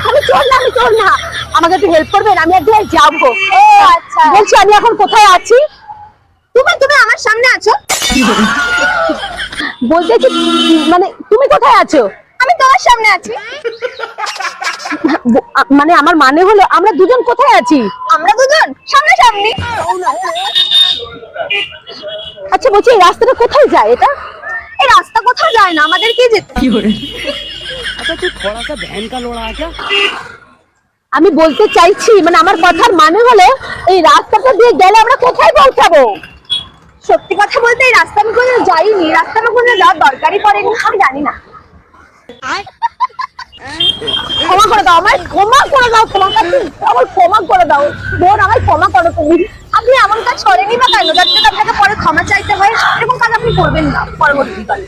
আমি চোর না, আমি চোর না। আমাকে একটু হেল্প করবেন, আমি এক জায়গায় যাবো। ও আচ্ছা, বলছি আমি এখন কোথায় আছি? তুমি আমার সামনে আছো। বলতেছি মানে তুমি কোথায় আছো? আমি তোমার সামনে আছি। মানে আমার মানে হলো আমরা দুজন কোথায় আছি? আমরা দুজন সামনাসামনি। আচ্ছা বলছি এই রাস্তাটা কোথায় যায় এটা? এই রাস্তা কোথাও যায় না, আমাদেরকে যেতে। अच्छा तू थोड़ा सा बहन का लोड़ा है क्या? আমি বলতে চাইছি মানে আমার কথার মানে হলো এই রাস্তাটা দিয়ে গেলে আমরা কোথায় পৌঁছাবো? সত্যি কথা বলতে এই রাস্তা আমি কোনোদিন যাইনি, রাস্তা আমার কোনো যাওয়ার দরকারই পড়েনি, আমি জানি না। ক্ষমা করে দাও, আমায় ক্ষমা করে দাও, তোমার কাছে আমার ক্ষমা করে দাও বোন, আমায় ক্ষমা করো তুমি। আপনি এমন কাজ করেনি বা কেন, যাতে আপনাকে পরে ক্ষমা চাইতে হয়? এরকম কাজ আপনি করবেন না পরবর্তীকালে।